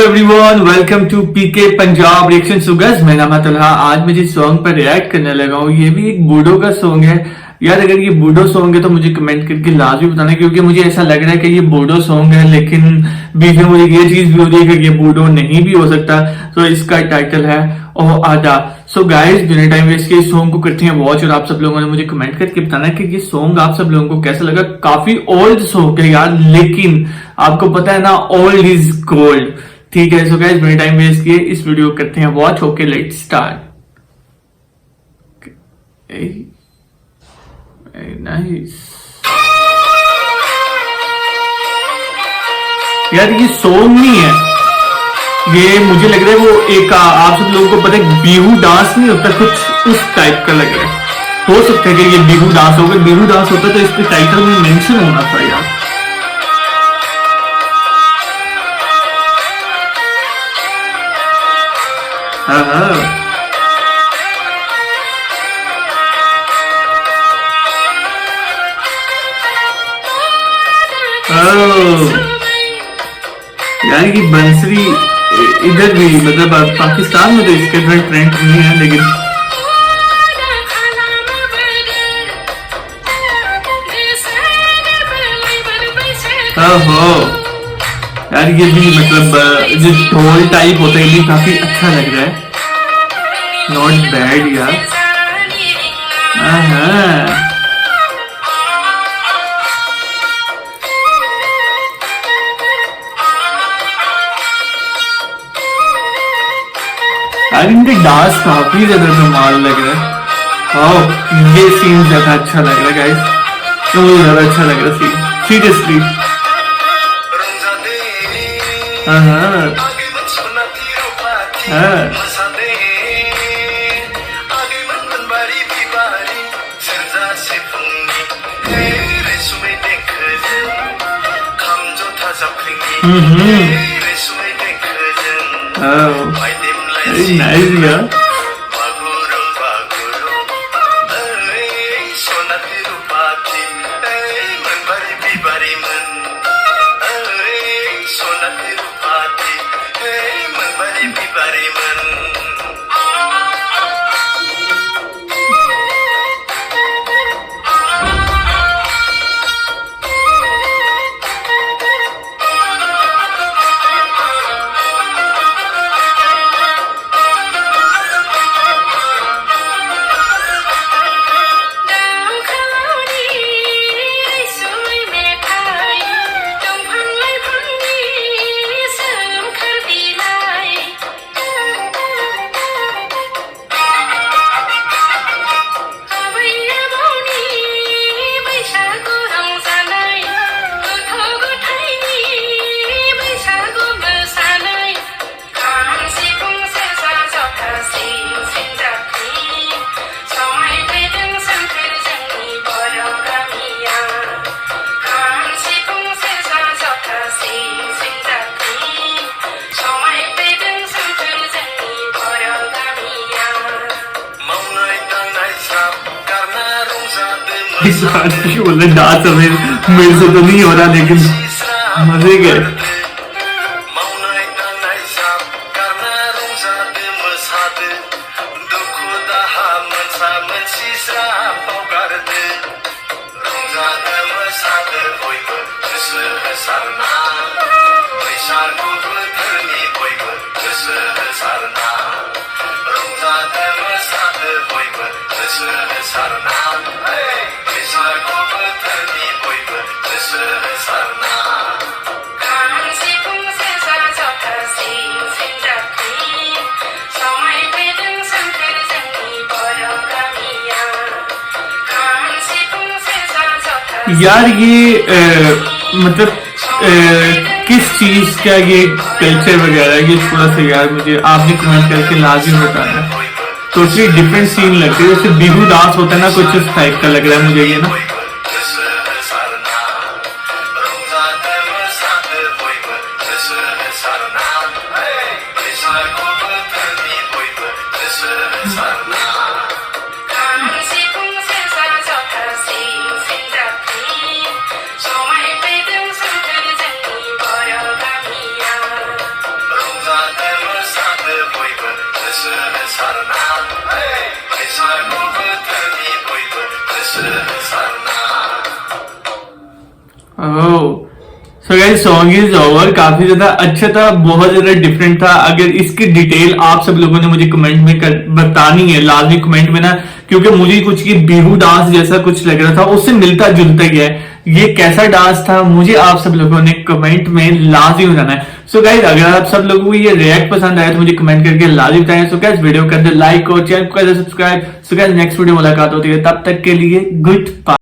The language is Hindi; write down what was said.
Everyone, welcome to PK Punjab reaction. So guys, मेरा नाम है तलहा। आज मैं जिस सॉन्ग पर रिएक्ट करने लगा हूँ ये भी एक बूडो का सॉन्ग है। यार अगर ये बूडो सॉन्ग है तो मुझे कमेंट करके लाजमी बताना, क्योंकि मुझे ऐसा लग रहा है कि ये बूडो सॉन्ग है, लेकिन बीच में मुझे ये चीज भी हो रही है कि ये बूडो नहीं भी हो सकता। तो इसका टाइटल है ओ आदा। सो गाइस, बिना टाइम वेस्ट के इस सॉन्ग को करते हैं वॉच, और आप सब लोगों ने मुझे कमेंट करके बताना कि ये सॉन्ग आप सब लोगों को कैसा लगा। काफी ओल्ड सॉन्ग है यार, लेकिन आपको पता है ना, ओल्ड इज गोल्ड। ठीक है, सो गाइस बिना टाइम वेस्ट किए इस वीडियो को करते हैं watch. Okay, let's start. Nice यार, ये सॉन्ग नहीं है, ये मुझे लग रहा है वो एक आप सब लोगों को पता है बिहू डांस नहीं होता, कुछ उस टाइप का लग रहा है। हो सकता है कि ये बिहू डांस होगा। बिहू डांस होता तो इसके टाइटल में मेंशन होना था यार। हाँ यार ये बंसरी इधर भी, मतलब पाकिस्तान में तो इसके ट्रेंड नहीं है, लेकिन ओहो यार ये भी मतलब जो ढोल टाइप होता है ये भी काफी अच्छा लग रहा है। नॉट बैड यार। यार इनके डांस काफी ज्यादा कमाल लग रहा है। ओह ये सीन ज्यादा अच्छा लग रहा है गाइस, तो मुझे ज्यादा अच्छा लग रहा है सीन, सीरियसली। Very nice यार। बोले डांस मेरे से तो नहीं हो रहा, लेकिन मजे गए। यार ये मतलब किस चीज का ये कल्चर वगैरह, ये थोड़ा सा यार मुझे आप भी कमेंट करके लाजिम बताना। टोटली डिफरेंट सीन लगती है, जैसे बिहू डांस होता है ना, कुछ इस टाइप का लग रहा है मुझे ये ना। So guys song is over. काफी ज्यादा अच्छा था, बहुत ज्यादा डिफरेंट था। अगर इसकी डिटेल आप सब लोगों ने मुझे कमेंट में बतानी है, लाजमी कमेंट में ना, क्योंकि मुझे कुछ ये बिहू डांस जैसा कुछ लग रहा था, उससे मिलता जुलता गया है। ये कैसा डांस था मुझे आप सब लोगों ने कमेंट में लाजमी बताना है। सो गाइस अगर आप सब लोगों को ये रिएक्ट पसंद आया तो मुझे कमेंट करके लाजमी बताएं। सो गाइस वीडियो कर दे लाइक और चैनल को कर दे subscribe. So guys next video मुलाकात होती है, तब तक के लिए गुड बाय।